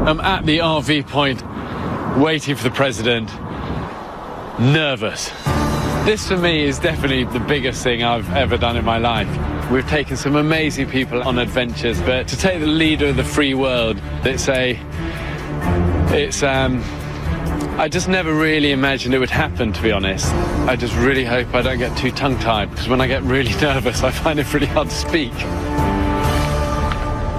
I'm at the RV point, waiting for the president, nervous. This for me is definitely the biggest thing I've ever done in my life. We've taken some amazing people on adventures, but to take the leader of the free world, I just never really imagined it would happen, to be honest. I just really hope I don't get too tongue-tied, because when I get really nervous, I find it really hard to speak.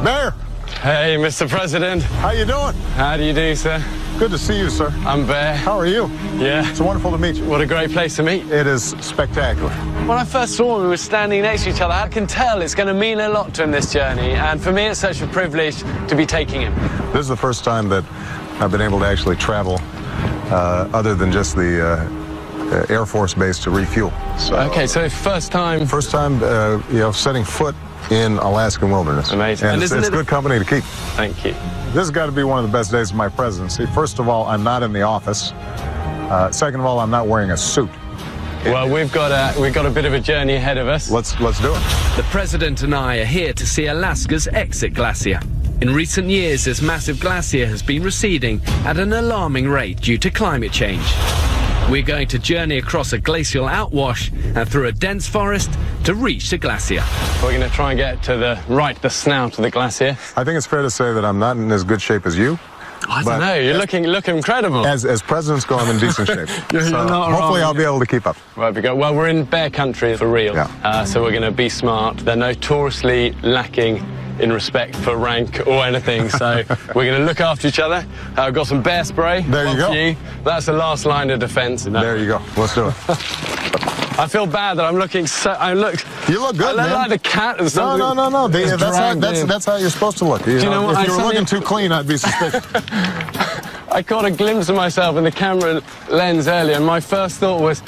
Bear! Hey, Mr. President. How you doing? How do you do, sir? Good to see you, sir. I'm Bear. How are you? Yeah. It's wonderful to meet you. What a great place to meet. It is spectacular. When I first saw him, we were standing next to each other. I can tell it's going to mean a lot to him, this journey. And for me, it's such a privilege to be taking him. This is the first time that I've been able to actually travel other than just the Air Force base to refuel. So, okay, so first time... First time, setting foot in Alaskan wilderness. Amazing. And it's good company to keep. Thank you. This has got to be one of the best days of my presidency. First of all, I'm not in the office. Second of all, I'm not wearing a suit. Well, we've got a bit of a journey ahead of us. Let's do it. The president and I are here to see Alaska's exit glacier. In recent years, this massive glacier has been receding at an alarming rate due to climate change. We're going to journey across a glacial outwash and through a dense forest to reach the glacier. We're going to try and get to the snout of the glacier. I think it's fair to say that I'm not in as good shape as you. I don't know. You look incredible. As presidents go, I'm in decent shape. You're so not hopefully wrong. I'll be able to keep up. Right, we go. Well, we're in bear country for real. Yeah. So we're going to be smart. They're notoriously lacking in respect for rank or anything. So we're going to look after each other. I've got some bear spray. There you go. That's the last line of defense. There you go. Let's do it. I feel bad that I'm looking so... You look good, I look man. like a cat or something. No. That's how you're supposed to look. You know if you were looking too clean, I'd be suspicious. I caught a glimpse of myself in the camera lens earlier, and my first thought was,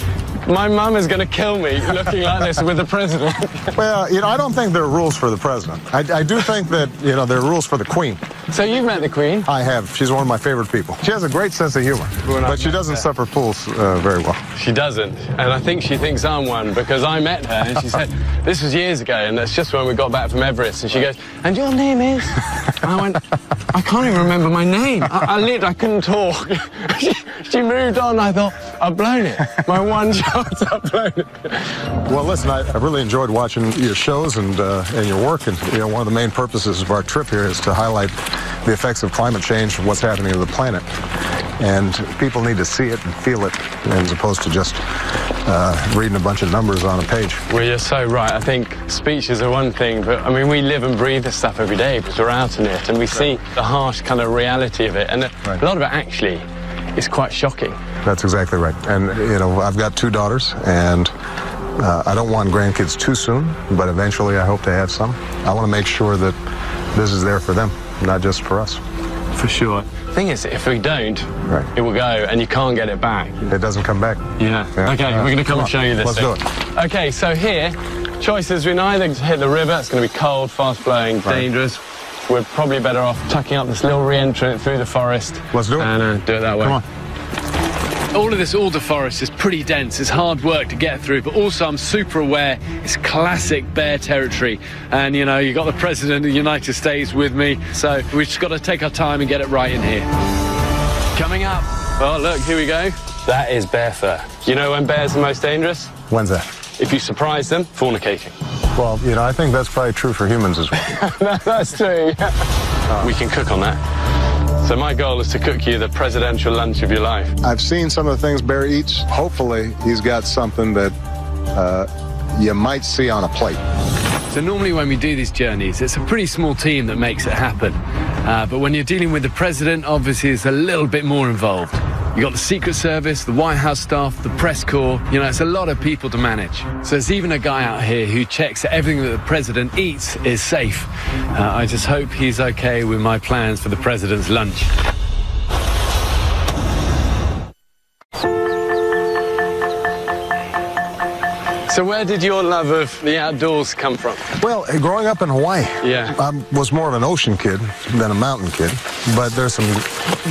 my mum is going to kill me looking like this with the president. Well, I don't think there are rules for the president. I do think that, there are rules for the queen. So you've met the queen? I have. She's one of my favorite people. She has a great sense of humor, but she doesn't suffer fools very well. She doesn't, and I think she thinks I'm one, because I met her and she said, this was years ago, and that's just when we got back from Everest, and she goes, and your name is? And I went, I can't even remember my name. I couldn't talk. She moved on. I thought, I've blown it. My one chance, I've blown it. Well, listen, I've really enjoyed watching your shows and your work, and one of the main purposes of our trip here is to highlight the effects of climate change and what's happening to the planet. And people need to see it and feel it, as opposed to just reading a bunch of numbers on a page. Well, you're so right. I think speeches are one thing, but I mean, we live and breathe this stuff every day because we're out in it, and we see the harsh kind of reality of it. And a lot of it actually is quite shocking. That's exactly right. And, I've got 2 daughters, and I don't want grandkids too soon, but eventually I hope to have some. I want to make sure that this is there for them, not just for us. For sure. The thing is, if we don't, it will go, and you can't get it back. It doesn't come back. Yeah. Okay, we're going to come and show you this. Let's do it. Okay, so here, choices. We can either hit the river. It's going to be cold, fast-flowing, dangerous. We're probably better off tucking up this little re-entrant through the forest. Let's do it. And do it that way. Come on. All of this alder forest is pretty dense. It's hard work to get through, but also I'm super aware it's classic bear territory. And, you got the President of the United States with me, so we've just got to take our time and get it right in here. Coming up. Oh, look, here we go. That is bear fur. You know when bears are most dangerous? When's that? If you surprise them, fornicating. Well, I think that's probably true for humans as well. That's true. We can cook on that. So my goal is to cook you the presidential lunch of your life. I've seen some of the things Bear eats. Hopefully, he's got something that you might see on a plate. So normally when we do these journeys, it's a pretty small team that makes it happen. But when you're dealing with the president, obviously it's a little bit more involved. You've got the Secret Service, the White House staff, the press corps. It's a lot of people to manage. So there's even a guy out here who checks that everything that the president eats is safe. I just hope he's okay with my plans for the president's lunch. So where did your love of the outdoors come from? Well, growing up in Hawaii, I was more of an ocean kid than a mountain kid. But there's some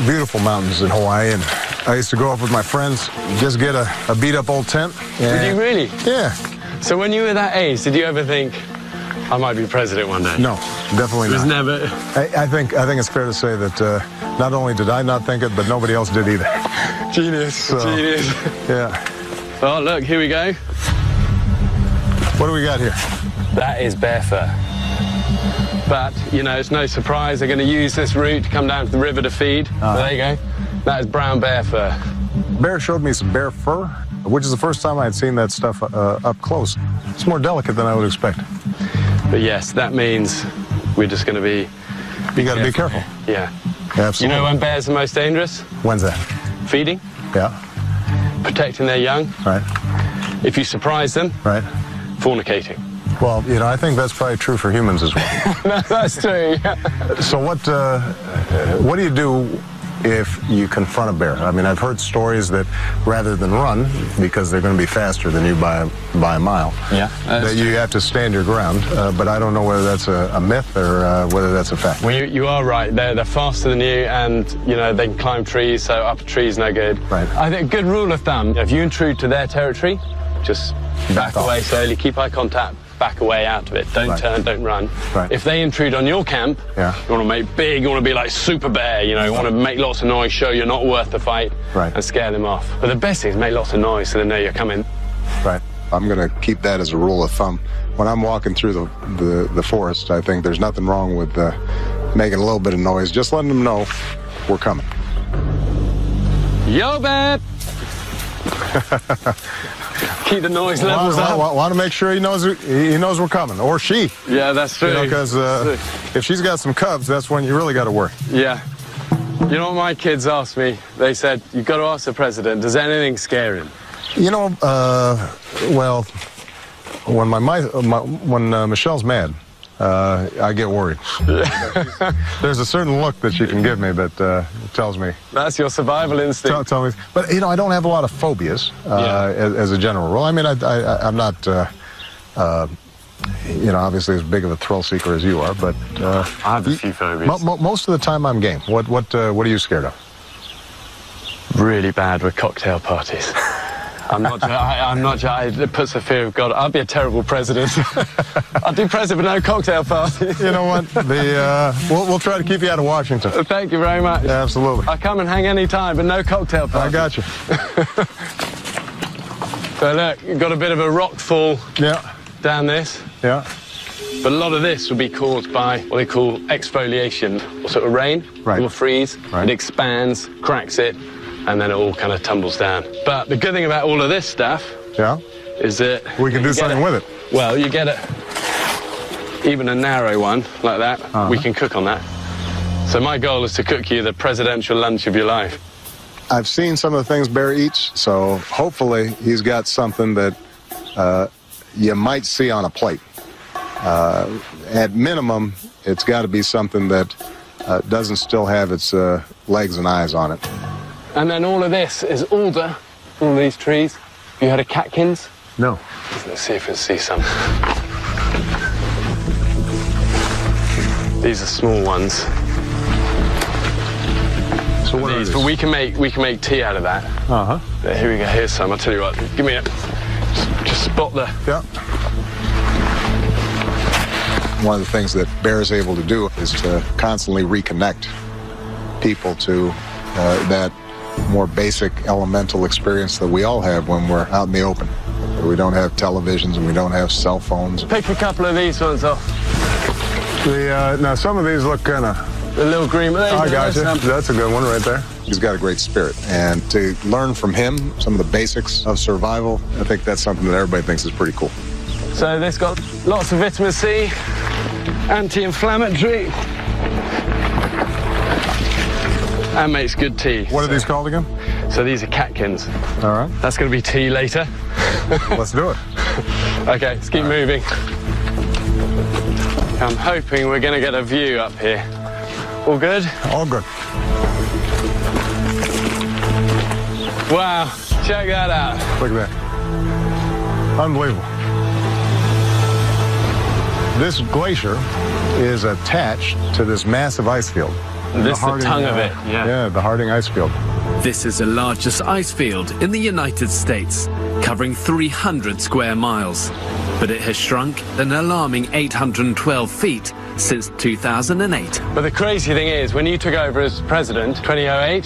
beautiful mountains in Hawaii, and I used to go up with my friends, just get a beat-up old tent. Did you really? Yeah. So when you were that age, did you ever think, I might be president one day. No, definitely It was not. never... I think it's fair to say that not only did I not think it, but nobody else did either. Genius, So, genius. Yeah. Oh, look, here we go. What do we got here? That is bear fur. But, you know, it's no surprise they're going to use this route to come down to the river to feed. So there you go. That is brown bear fur. Bear showed me some bear fur, which is the first time I had seen that stuff up close. It's more delicate than I would expect. But yes, that means we're just going to be... You got to be careful. Yeah. Absolutely. You know when bears are most dangerous? When's that? Feeding, Yeah. protecting their young. Right. If you surprise them, Right. fornicating. Well, you know, I think that's probably true for humans as well. No, that's true. So what do you do if you confront a bear? I mean, I've heard stories that rather than run, because they're going to be faster than you by a mile, Yeah, that you have to stand your ground. But I don't know whether that's a myth or whether that's a fact. Well, you are right. They're faster than you, and you know they can climb trees. So up a tree is no good. Right. I think a good rule of thumb: if you intrude to their territory, just back off. away slowly, keep eye contact, back away out of it. Don't Right. turn, don't run. Right. If they intrude on your camp, Yeah. you want to make big. You want to be like super bear. You know, you want to make lots of noise, show you're not worth the fight, Right. and scare them off. But the best thing is make lots of noise so they know you're coming. Right. I'm going to keep that as a rule of thumb. When I'm walking through the forest, I think there's nothing wrong with making a little bit of noise, just letting them know we're coming. Yo, bear! Keep the noise levels up. Want to make sure he knows we're coming, or she. Yeah, that's true. You know, because if she's got some cubs, that's when you really got to worry. Yeah. You know what my kids asked me? They said, you've got to ask the president, does anything scare him? You know, well, when Michelle's mad, I get worried. There's a certain look that she can give me that tells me. That's your survival instinct. Tell me. But, you know, I don't have a lot of phobias as a general rule. I mean, I'm not, you know, obviously as big of a thrill seeker as you are, but... I have a few phobias. Most of the time I'm game. What are you scared of? Really bad with cocktail parties. I'm not. It puts the fear of God. I'd be a terrible president. I'd do president, but no cocktail parties. You know what? We'll try to keep you out of Washington. Thank you very much. Yeah, absolutely. I come and hang any time, but no cocktail parties. I got you. So look, you've got a bit of a rock fall Yeah. down this. Yeah. But a lot of this will be caused by what they call exfoliation, or sort of rain. Right. It will freeze, Right. it expands, cracks it, and then it all kind of tumbles down. But the good thing about all of this stuff Yeah. is that We can do something with it. Well, you get it, even a narrow one like that, we can cook on that. So my goal is to cook you the presidential lunch of your life. I've seen some of the things Bear eats, so hopefully he's got something that you might see on a plate. At minimum, it's got to be something that doesn't still have its legs and eyes on it. And then all of this is alder, all these trees. Have you heard of catkins? No. Let's see if we can see some. These are small ones. So what are These, these? but we can make tea out of that. Uh-huh. There, here we go. Here's some. I'll tell you what. Give me a. Just spot the. Yeah. One of the things that Bear is able to do is to constantly reconnect people to that more basic elemental experience that we all have when we're out in the open. We don't have televisions and we don't have cell phones. Pick a couple of these ones off. Now some of these look kind of... The little green. I got you. That's a good one right there. He's got a great spirit. And to learn from him some of the basics of survival, I think that's something that everybody thinks is pretty cool. So this got lots of vitamin C, anti-inflammatory, and makes good tea. What are these called again? So these are catkins. All right. That's going to be tea later. Let's do it. Okay, let's keep moving. I'm hoping we're going to get a view up here. All good? All good. Wow, check that out. Look at that. Unbelievable. This glacier is attached to this massive ice field. This is the tongue of it, yeah. Yeah, the Harding ice field. This is the largest ice field in the United States, covering 300 square miles. but it has shrunk an alarming 812 feet since 2008. But the crazy thing is, when you took over as president, 2008,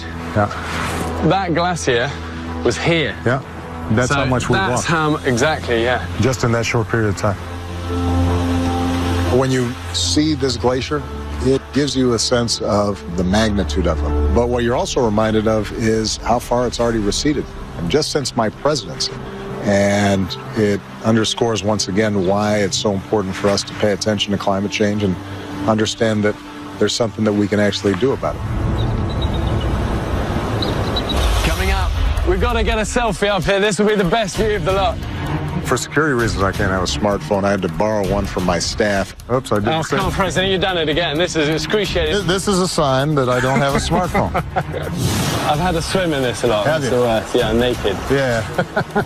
that glacier was here. Yeah, that's how much we've That's walked. how, exactly, yeah. Just in that short period of time. When you see this glacier, it gives you a sense of the magnitude of them. But what you're also reminded of is how far it's already receded, and just since my presidency. And it underscores once again why it's so important for us to pay attention to climate change and understand that there's something that we can actually do about it. Coming up, we've got to get a selfie up here. This will be the best view of the lot. For security reasons, I can't have a smartphone. I had to borrow one from my staff. Oops, I did Oh, the same. come on, President, you've done it again. This is excruciating. This is a sign that I don't have a smartphone. I've had to swim in this a lot. Have That's you? the worst. Yeah, naked. Yeah,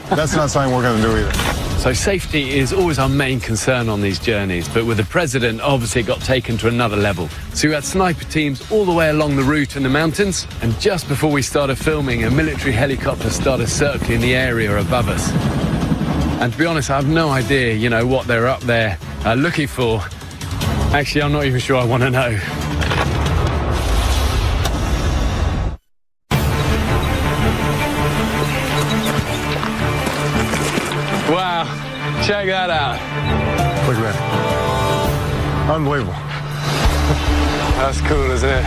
that's not something we're going to do either. So safety is always our main concern on these journeys, but with the president, obviously it got taken to another level. So we had sniper teams all the way along the route in the mountains, and just before we started filming, a military helicopter started circling the area above us. And to be honest, I have no idea, you know, what they're up there looking for. Actually, I'm not even sure I want to know. Wow, check that out. Look at that. Unbelievable. That's cool, isn't it?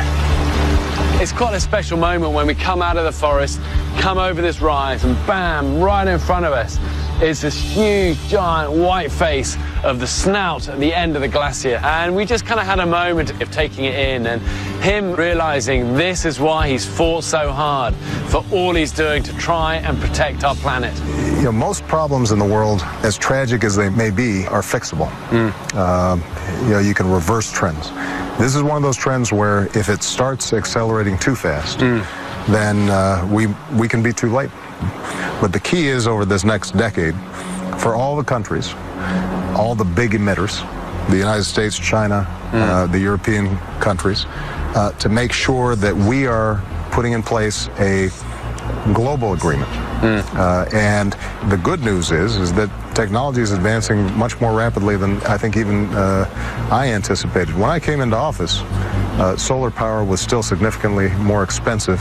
It's quite a special moment when we come out of the forest, come over this rise, and bam, right in front of us is this huge, giant white face of the snout at the end of the glacier. And we just kind of had a moment of taking it in and him realizing this is why he's fought so hard for all he's doing to try and protect our planet. You know, most problems in the world, as tragic as they may be, are fixable. You know, you can reverse trends. This is one of those trends where if it starts accelerating too fast, then we can be too late. But the key is over this next decade, for all the countries, all the big emitters, the United States, China, the European countries, to make sure that we are putting in place a global agreement. And the good news is that technology is advancing much more rapidly than I think even I anticipated. When I came into office, solar power was still significantly more expensive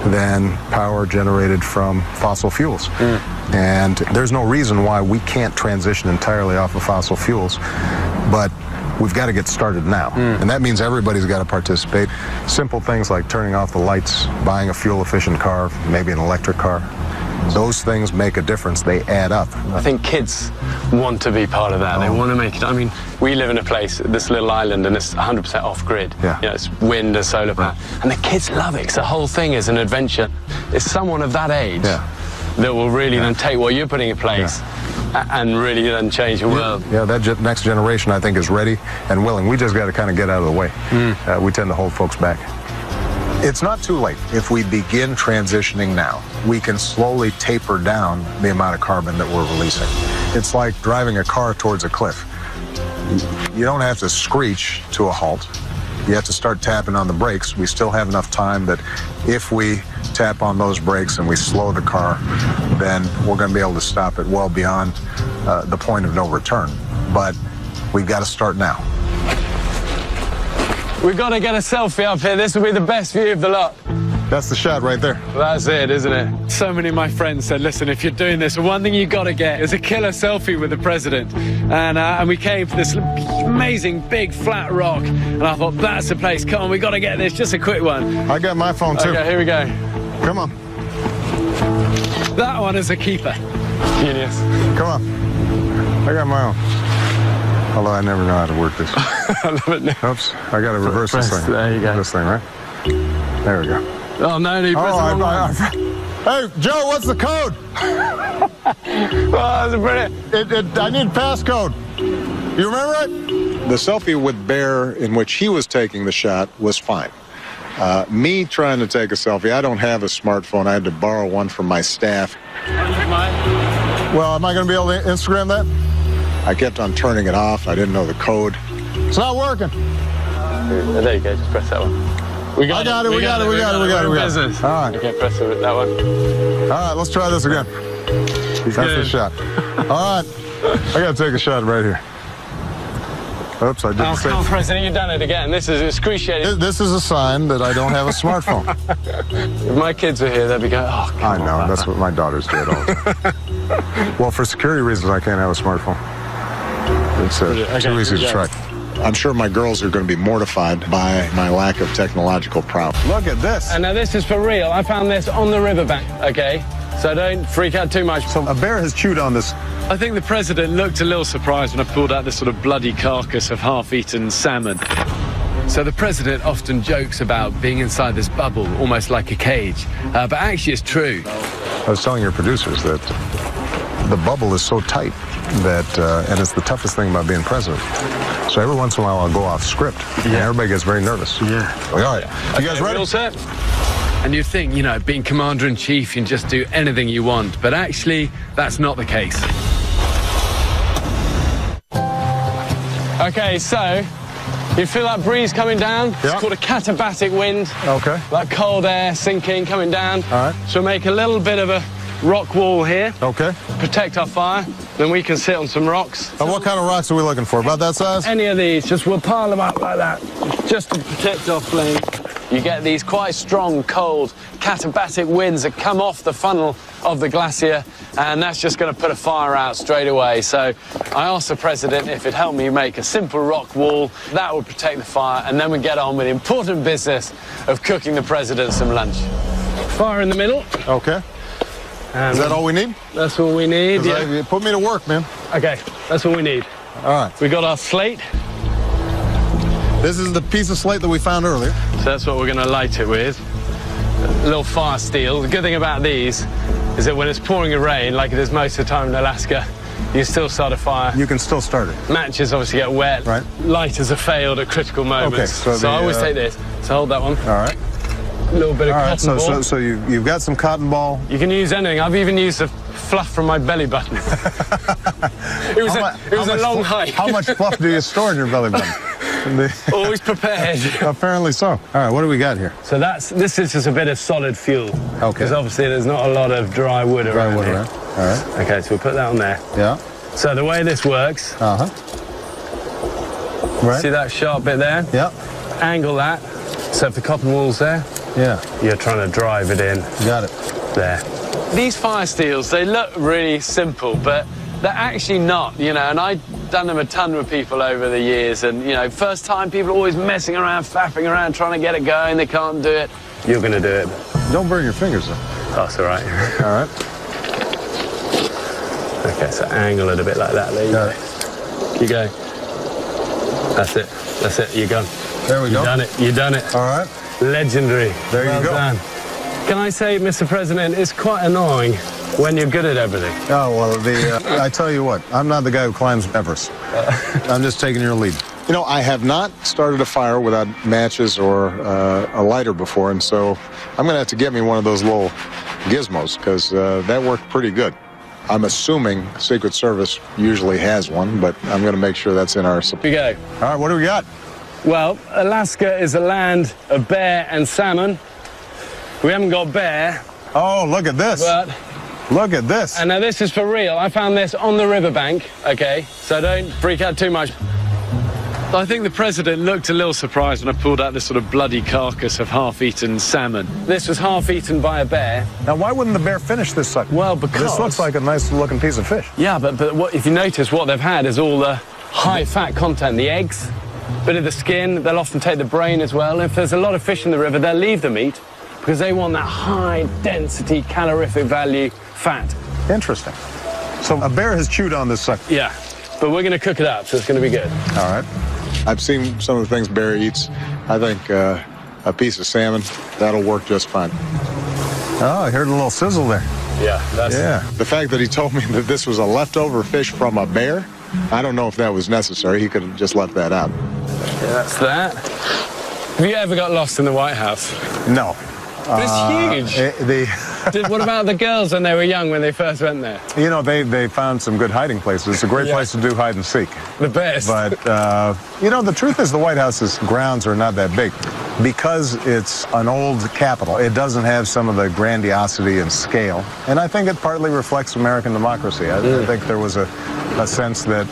than power generated from fossil fuels. And there's no reason why we can't transition entirely off of fossil fuels, but we've got to get started now. And that means everybody's got to participate. Simple things like turning off the lights, buying a fuel-efficient car, maybe an electric car. Those things make a difference. They add up. I think kids want to be part of that. They want to make it. I mean, we live in a place, this little island, and it's 100% off-grid. Yeah. You know, it's wind and solar power. And the kids love it, because the whole thing is an adventure. It's someone of that age that will really then take what you're putting in place and really then change the world. Yeah, that next generation, I think, is ready and willing. We just got to kind of get out of the way. We tend to hold folks back. It's not too late. If we begin transitioning now, we can slowly taper down the amount of carbon that we're releasing. It's like driving a car towards a cliff. You don't have to screech to a halt. You have to start tapping on the brakes. We still have enough time that if we tap on those brakes and we slow the car, then we're going to be able to stop it well beyond the point of no return. But we've got to start now. We've got to get a selfie up here. This will be the best view of the lot. That's the shot right there. That's it, isn't it? So many of my friends said, listen, if you're doing this, one thing you've got to get is a killer selfie with the president. And we came for this amazing big flat rock. And I thought, that's the place. Come on, we've got to get this. Just a quick one. I got my phone too. Okay, here we go. Come on. That one is a keeper. Genius. Come on. I got my own. Although I never know how to work this. I love it now. Oops, I got to reverse this thing. There you go. This thing, right? There we go. Oh, no, you pressed the wrong one. Hey, Joe, what's the code? Oh, that's brilliant. I need passcode. You remember it? The selfie with Bear in which he was taking the shot was fine. Me trying to take a selfie, I don't have a smartphone. I had to borrow one from my staff. Well, am I going to be able to Instagram that? I kept on turning it off. I didn't know the code. It's not working. There you go. Just press that one. We got it. We got it. Business. All right. Okay, press that one. All right, let's try this again. That's the shot. All right. I got to take a shot right here. Oops, I didn't Oh, say. come on, President, you've done it again. This is excruciating. This is a sign that I don't have a smartphone. If my kids were here, they'd be going, oh, come I know, on, that's what my daughters do at all the time. Well, for security reasons, I can't have a smartphone. It's too easy to track. I'm sure my girls are going to be mortified by my lack of technological prowess. Look at this. And now this is for real. I found this on the riverbank, okay? So don't freak out too much. So a bear has chewed on this. I think the president looked a little surprised when I pulled out this sort of bloody carcass of half-eaten salmon. So the president often jokes about being inside this bubble, almost like a cage. But actually it's true. I was telling your producers that the bubble is so tight that, and it's the toughest thing about being president. So every once in a while I'll go off script, and everybody gets very nervous. Yeah. All right. You guys ready? All set? And you think, you know, being commander-in-chief, you can just do anything you want. But actually, that's not the case. Okay, so you feel that breeze coming down? Yeah. It's called a katabatic wind. Okay. That cold air sinking, coming down. All right. So we'll make a little bit of a rock wall here. Okay. Protect our fire. Then we can sit on some rocks. And what kind of rocks are we looking for? About that size? Any of these, just we'll pile them up like that, just to protect our flame. You get these quite strong, cold, katabatic winds that come off the funnel of the glacier, and that's just going to put a fire out straight away. So I asked the president if it'd help me make a simple rock wall. That would protect the fire, and then we get on with the important business of cooking the president some lunch. Fire in the middle. Okay. Is that all we need? That's all we need, yeah. Put me to work, man. Okay, that's all we need. All right. We got our slate. This is the piece of slate that we found earlier. So that's what we're going to light it with. A little fire steel. The good thing about these is that when it's pouring a rain, like it is most of the time in Alaska, you still start a fire. You can still start it. Matches obviously get wet. Right. Lighters are failed at critical moments. Okay, so I always take this. So hold that one. All right. A little bit of cotton ball. So you've got some cotton ball. You can use anything. I've even used the fluff from my belly button. It was a long hike. How much fluff do you store in your belly button? Always prepared. Apparently so. All right, what do we got here? So this is just a bit of solid fuel. Okay. Because obviously there's not a lot of dry wood around here. All right. Okay, so we'll put that on there. Yeah. So the way this works. Uh-huh. Right. See that sharp bit there? Yeah. Angle that. So if the cotton wool's there, yeah, you're trying to drive it in. Got it. There. These fire steels, they look really simple, but they're actually not, you know, and I've done them a ton with people over the years, and, you know, first time people are always messing around, faffing around, trying to get it going, they can't do it. You're going to do it. Don't burn your fingers, though. That's all right. All right. Okay, so angle it a bit like that. There you go. You go. That's it. That's it. You're gone. There we go. You've done it. You've done it. All right. Legendary. There you go. Done. Can I say, Mr. President, it's quite annoying when you're good at everything. Oh, well, I tell you what, I'm not the guy who climbs Everest. I'm just taking your lead. You know, I have not started a fire without matches or a lighter before, and so I'm going to have to get me one of those little gizmos, because that worked pretty good. I'm assuming Secret Service usually has one, but I'm going to make sure that's in our supply. Here we go. All right, what do we got? Well, Alaska is a land of bear and salmon. We haven't got bear. Oh, look at this. But look at this. And now this is for real. I found this on the riverbank, okay? So don't freak out too much. I think the president looked a little surprised when I pulled out this sort of bloody carcass of half-eaten salmon. This was half-eaten by a bear. Now, why wouldn't the bear finish this sucker? Well, because... This looks like a nice-looking piece of fish. Yeah, but what, if you notice, what they've had is all the high-fat content, the eggs, bit of the skin. They'll often take the brain as well. If there's a lot of fish in the river, they'll leave the meat because they want that high-density, calorific value fat. Interesting. So a bear has chewed on this sucker. Yeah, but we're going to cook it up, so it's going to be good. All right. I've seen some of the things bear eats. I think a piece of salmon, that'll work just fine. Oh, I heard a little sizzle there. Yeah, that's... Yeah. The fact that he told me that this was a leftover fish from a bear, I don't know if that was necessary. He could have just left that out. Yeah, that's that. Have you ever got lost in the White House? No. But it's huge. What about the girls when they were young, when they first went there? You know, they found some good hiding places. It's a great place to do hide and seek. The best. But, you know, the truth is the White House's grounds are not that big. because it's an old capital, it doesn't have some of the grandiosity and scale. And I think it partly reflects American democracy. I think there was a sense that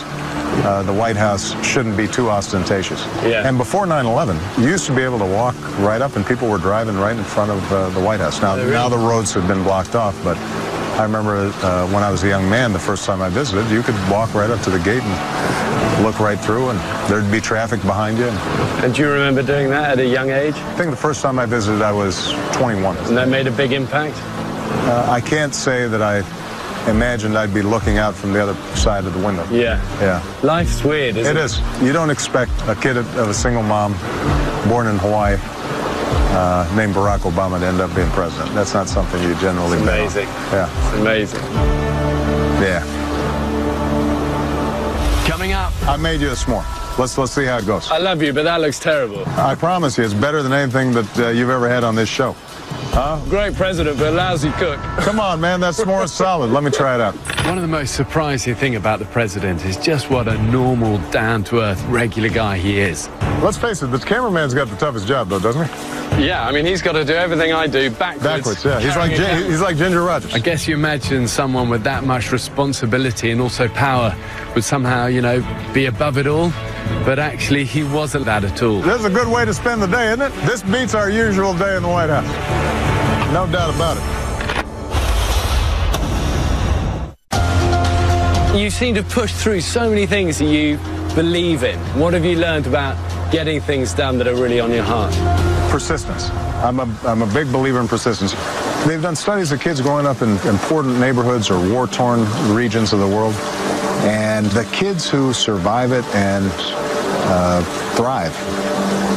the White House shouldn't be too ostentatious. Yeah. And before 9/11, you used to be able to walk right up and people were driving right in front of the White House. Now the roads have been blocked off, but I remember when I was a young man, the first time I visited, you could walk right up to the gate and look right through, and there'd be traffic behind you. And do you remember doing that at a young age? I think the first time I visited, I was 21. And that made a big impact? I can't say that I imagined I'd be looking out from the other side of the window. Yeah. Yeah. Life's weird, isn't it? It is. You don't expect a kid of a single mom, born in Hawaii, named Barack Obama to end up being president. That's not something you generally bet on. Amazing. Yeah. It's amazing. Yeah. Coming up. I made you a s'more. Let's see how it goes. I love you, but that looks terrible. I promise you, it's better than anything that you've ever had on this show. Huh? Great president, but a lousy cook. Come on, man, that s'more is solid. Let me try it out. One of the most surprising things about the president is just what a normal, down-to-earth, regular guy he is. Let's face it, the cameraman's got the toughest job, though, doesn't he? Yeah, I mean, he's got to do everything I do backwards. Backwards, yeah. He's like Ginger Rogers. I guess you imagine someone with that much responsibility and also power would somehow, you know, be above it all. But actually, he wasn't that at all. This is a good way to spend the day, isn't it? This beats our usual day in the White House. No doubt about it. You seem to push through so many things that you believe in. What have you learned about getting things done that are really on your heart? Persistence. I'm a big believer in persistence. They've done studies of kids growing up in important neighborhoods or war-torn regions of the world, and the kids who survive it and thrive,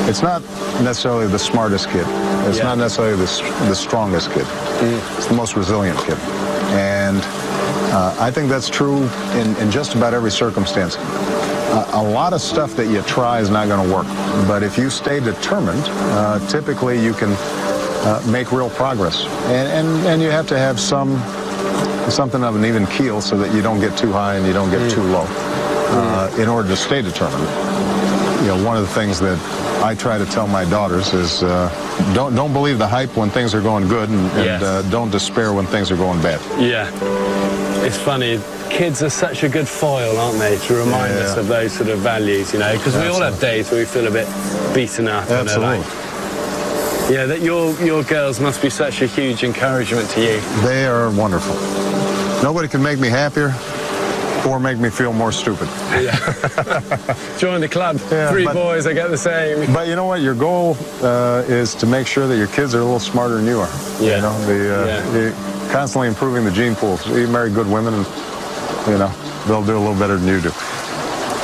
it's not necessarily the smartest kid. It's not necessarily the strongest kid. It's the most resilient kid. And I think that's true in just about every circumstance. A lot of stuff that you try is not going to work. But if you stay determined, typically you can make real progress. And you have to have something of an even keel so that you don't get too high and you don't get too low in order to stay determined. You know, one of the things that I try to tell my daughters is don't believe the hype when things are going good, and don't despair when things are going bad. Yeah. It's funny. Kids are such a good foil, aren't they, to remind us of those sort of values, you know, because we all have days where we feel a bit beaten up. Absolutely. Yeah, that your girls must be such a huge encouragement to you. They are wonderful. Nobody can make me happier or make me feel more stupid. Yeah. Join the club. Yeah, 3 boys, I get the same. But you know what? Your goal is to make sure that your kids are a little smarter than you are. Yeah. You know, the constantly improving the gene pool. So you marry good women and, you know, they'll do a little better than you do.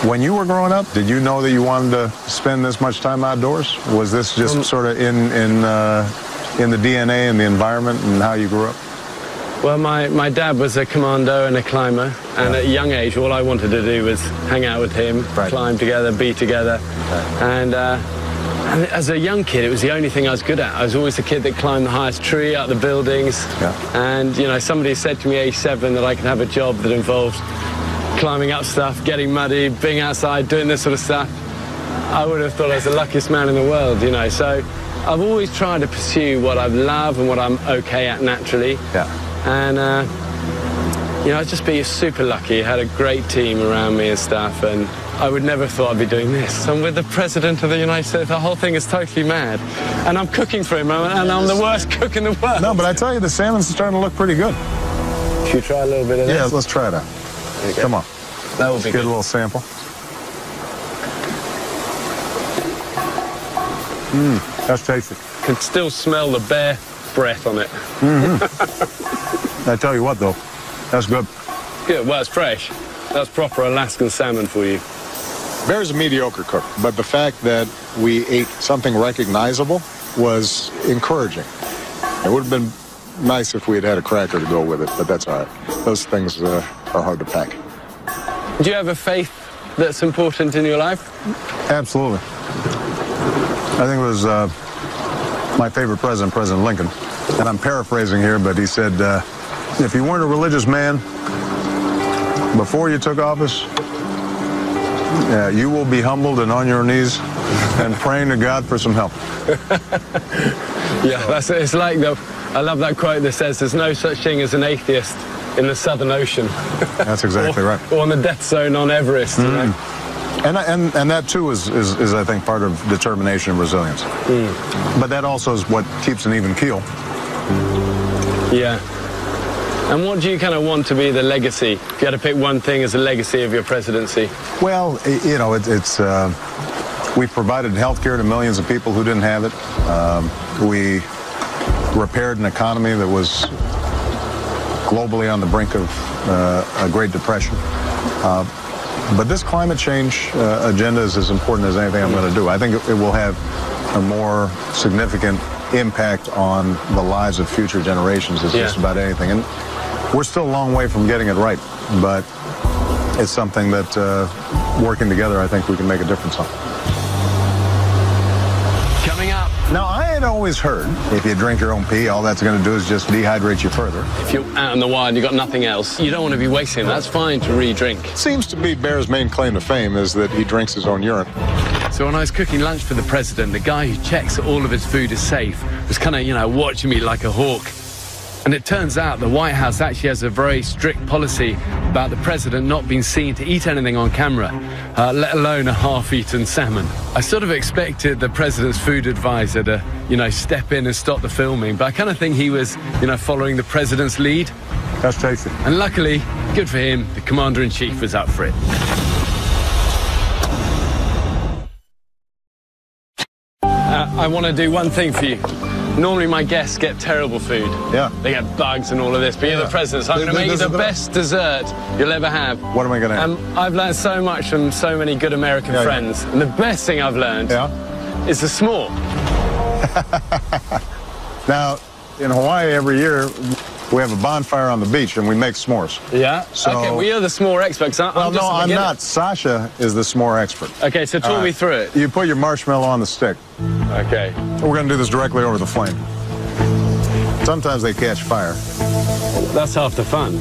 When you were growing up, did you know that you wanted to spend this much time outdoors? Was this just sort of in the DNA and the environment and how you grew up? Well, my dad was a commando and a climber, and at a young age, all I wanted to do was hang out with him, climb together, be together. And as a young kid, it was the only thing I was good at. I was always the kid that climbed the highest tree out the buildings. And, you know, somebody said to me age 7 that I could have a job that involved climbing up stuff, getting muddy, being outside, doing this sort of stuff. I would have thought I was the luckiest man in the world, you know. So I've always tried to pursue what I love and what I'm okay at naturally. And, you know, I'd just be super lucky. I had a great team around me and stuff, and I would never have thought I'd be doing this. I'm with the President of the United States. The whole thing is totally mad. And I'm cooking for him, and I'm the worst cook in the world. No, but I tell you, the salmon's starting to look pretty good. Should we try a little bit of this? Yeah, let's try it out. Okay. Come on. That would be Get good. a little sample. That's tasty. Can still smell the bear breath on it. I tell you what, though, that's good. Good. Well, it's fresh. That's proper Alaskan salmon for you. Bear's a mediocre cook, but the fact that we ate something recognizable was encouraging. It would have been nice if we had had a cracker to go with it, but that's all right. Those things are hard to pack. Do you have a faith that's important in your life? Absolutely. I think it was my favorite president, President Lincoln, and I'm paraphrasing here, but he said, if you weren't a religious man before you took office, you will be humbled and on your knees and praying to God for some help. Yeah, that's it. It's like I love that quote that says, "There's no such thing as an atheist in the Southern Ocean." That's exactly right. Or on the death zone on Everest. You know? And that too is I think part of determination and resilience. But that also is what keeps an even keel. Yeah. And what do you kind of want to be the legacy? If you had to pick one thing as a legacy of your presidency. Well, you know, we provided health care to millions of people who didn't have it. We repaired an economy that was globally on the brink of a Great Depression. But this climate change agenda is as important as anything I'm going to do. I think it will have a more significant impact on the lives of future generations as just about anything. And we're still a long way from getting it right, but it's something that working together, I think we can make a difference on. Coming up. Now, I had always heard if you drink your own pee, all that's going to do is just dehydrate you further. If you're out in the wild and you've got nothing else, you don't want to be wasting. That's fine to re-drink. Seems to be Bear's main claim to fame is that he drinks his own urine. So when I was cooking lunch for the president, the guy who checks that all of his food is safe was kind of, you know, watching me like a hawk. And it turns out the White House actually has a very strict policy about the president not being seen to eat anything on camera, let alone a half-eaten salmon. I sort of expected the president's food advisor to, you know, step in and stop the filming, but I kind of think he was, you know, following the president's lead. That's tasty. And luckily, good for him, the commander-in-chief was up for it. I want to do one thing for you. Normally my guests get terrible food. Yeah. They get bugs and all of this, but you're the president, so I'm going to make you the best dessert you'll ever have. What am I going to have? I've learned so much from so many good American friends, and the best thing I've learned is the s'more. Now, in Hawaii every year, we have a bonfire on the beach and we make s'mores. Yeah? So, okay, well, you're the s'more expert. I'm not. Sasha is the s'more expert. Okay, so talk me through it. You put your marshmallow on the stick. Okay. We're going to do this directly over the flame. Sometimes they catch fire. That's half the fun.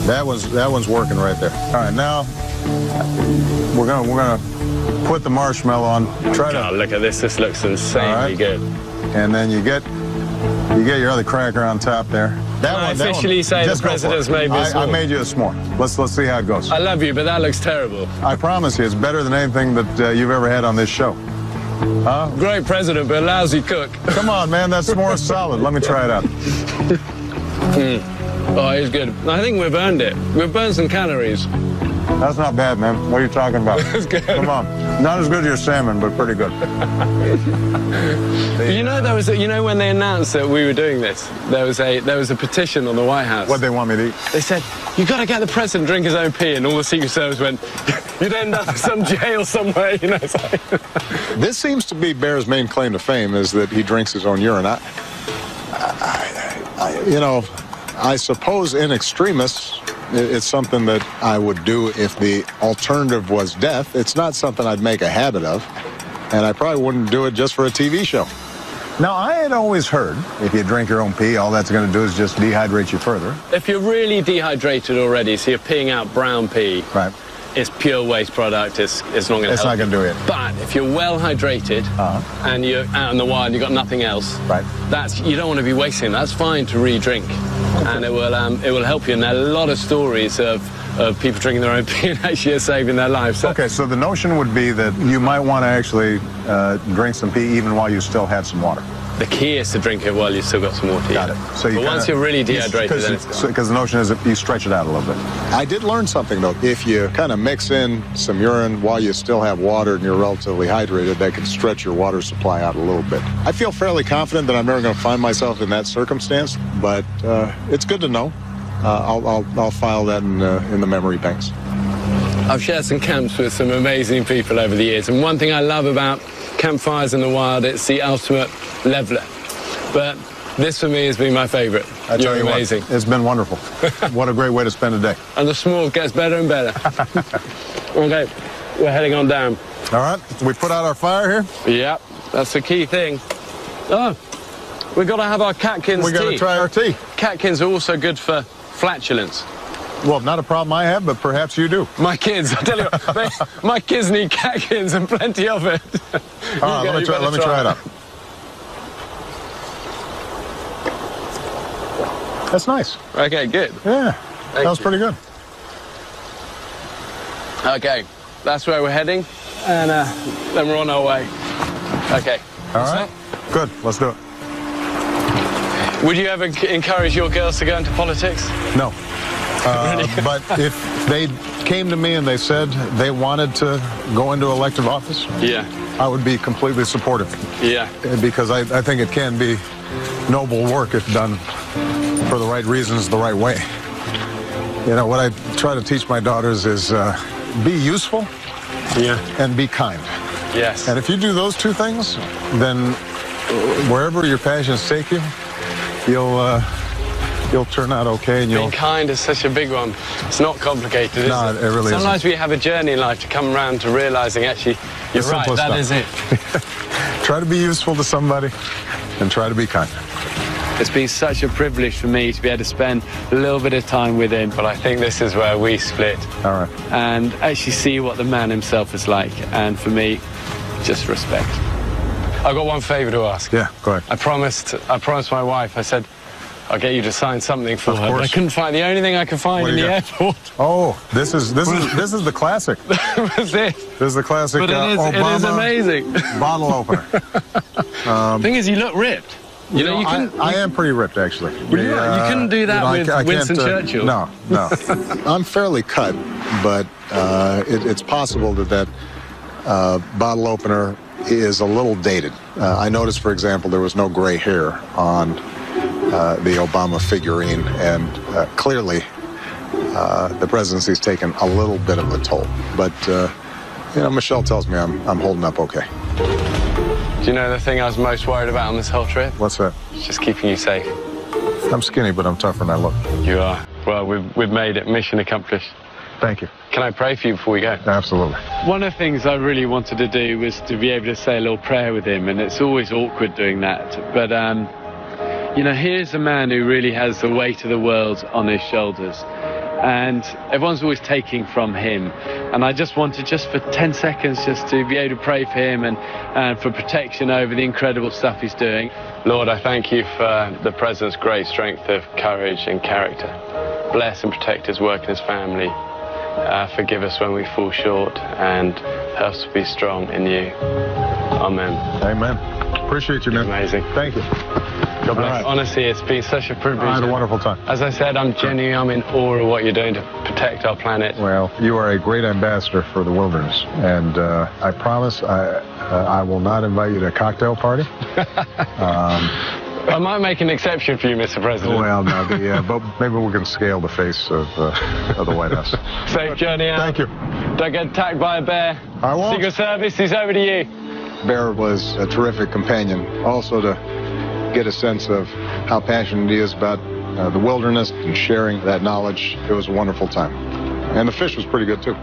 That one's working right there. All right, now we're gonna put the marshmallow on. Oh, look at this. This looks insanely good. And then you get your other cracker on top there. I officially say the president's made me a s'more. I made you a s'more. Let's see how it goes. I love you, but that looks terrible. I promise you, it's better than anything that you've ever had on this show. Huh? Great president, but a lousy cook. Come on, man, that s'more is solid. Let me try it out. Oh, it's good. I think we've earned it. We've burned some calories. That's not bad, man. What are you talking about? That's good. Come on. Not as good as your salmon, but pretty good. You know, when they announced that we were doing this, there was a petition on the White House. What they want me to eat? They said, "You got to get the president to drink his own pee," and all the Secret Service went, "You'd end up in some jail somewhere." You know. It's like This seems to be Bear's main claim to fame is that he drinks his own urine. I suppose in extremis, it's something that I would do if the alternative was death. It's not something I'd make a habit of, and I probably wouldn't do it just for a TV show. Now, I had always heard if you drink your own pee, all that's going to do is just dehydrate you further. if you're really dehydrated already, so you're peeing out brown pee, Right. it's pure waste product. It's not going to help. It's not going to do it. But if you're well hydrated and you're out in the wild and you've got nothing else, Right. you don't want to be wasting. That's fine to re-drink, and it will help you. And there are a lot of stories of people drinking their own pee and actually saving their lives. So, Okay, so the notion would be that you might want to actually drink some pee even while you still have some water. the key is to drink it while you've still got some water. Got it. So but once you're really dehydrated, then it's gone. Because the notion is that you stretch it out a little bit. I did learn something, though. If you kind of mix in some urine while you still have water and you're relatively hydrated, that can stretch your water supply out a little bit. I feel fairly confident that I'm never going to find myself in that circumstance, but it's good to know. I'll file that in the memory banks. I've shared some camps with some amazing people over the years, and one thing I love about campfires in the wild, it's the ultimate leveler. But this for me has been my favourite. You're amazing. It's been wonderful. What a great way to spend a day. And the s'more gets better and better. Okay, we're heading on down. All right, we put out our fire here. Yep, that's the key thing. Oh, we've got to have our catkins tea. We've got to try our tea. Catkins are also good for flatulence. Well, not a problem I have, but perhaps you do. My kids, I tell you what, my kids need catkins and plenty of it. All right, let me try it out. That's nice. Okay, good. Yeah, that was pretty good. Okay, that's where we're heading, and then we're on our way. Okay. All right. Good. Let's do it. Would you ever encourage your girls to go into politics? No. But if they came to me and they said they wanted to go into elective office, yeah, I would be completely supportive. Yeah. Because I think it can be noble work if done for the right reasons, the right way. You know, what I try to teach my daughters is be useful, yeah, and be kind. Yes. And if you do those two things, then wherever your passions take you, you'll turn out okay. And being kind is such a big one. It's not complicated, is it? No, it really isn't. Sometimes we have a journey in life to come around to realizing actually you're right. That is it. Try to be useful to somebody, and try to be kind. It's been such a privilege for me to be able to spend a little bit of time with him. But I think this is where we split. All right. And actually see what the man himself is like. And for me, just respect. I've got one favor to ask. Yeah, go ahead. I promised my wife, I said, I'll get you to sign something for her. Course. I couldn't find the only thing I could find in the airport. Oh, this is the classic. That was it. This is the classic. But it is amazing. Bottle opener. Thing is, you look ripped. You know, I am pretty ripped, actually. You couldn't do that with Winston Churchill. No. I'm fairly cut, but it's possible that bottle opener is a little dated. I noticed, for example, there was no gray hair on the Obama figurine, and clearly the presidency's taken a little bit of a toll. But Michelle tells me I'm holding up okay. Do you know the thing I was most worried about on this whole trip? What's that? It's just keeping you safe. I'm skinny, but I'm tougher than I look. You are. Well, we've made it. Mission accomplished. Thank you. Can I pray for you before we go? Absolutely. One of the things I really wanted to do was to be able to say a little prayer with him, and it's always awkward doing that. But, here's a man who really has the weight of the world on his shoulders. And everyone's always taking from him. And I just wanted, just for 10 seconds, just to be able to pray for him and for protection over the incredible stuff he's doing. Lord, I thank you for the President's great strength of courage and character. Bless and protect his work and his family. Forgive us when we fall short, and help us to be strong in you. Amen. Amen. Appreciate you, man. Amazing. Thank you. God bless. Right. Honestly, it's been such a privilege. I had a wonderful time. As I said, I'm in awe of what you're doing to protect our planet. Well, you are a great ambassador for the wilderness, and I promise I will not invite you to a cocktail party. I might make an exception for you, Mr. President. Well, no, but maybe we can scale the face of the White House. Safe journey out. Thank you. Don't get attacked by a bear. I won't. Secret Service, he's over to you. Bear was a terrific companion. Also to get a sense of how passionate he is about the wilderness and sharing that knowledge. It was a wonderful time. And the fish was pretty good, too.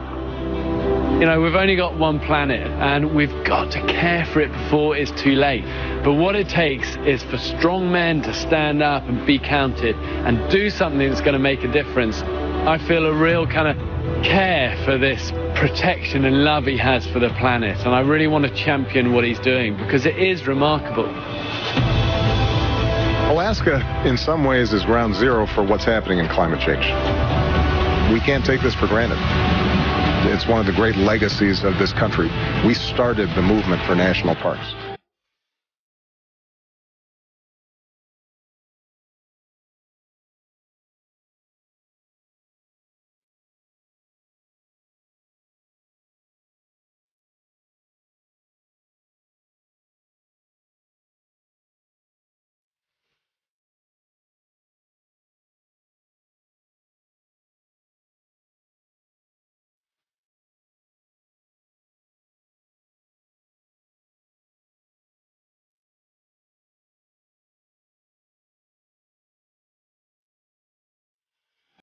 You know, we've only got one planet, and we've got to care for it before it's too late. But what it takes is for strong men to stand up and be counted and do something that's going to make a difference. I feel a real kind of care for this protection and love he has for the planet, and I really want to champion what he's doing because it is remarkable. Alaska, in some ways, is ground zero for what's happening in climate change. We can't take this for granted. It's one of the great legacies of this country. We started the movement for national parks.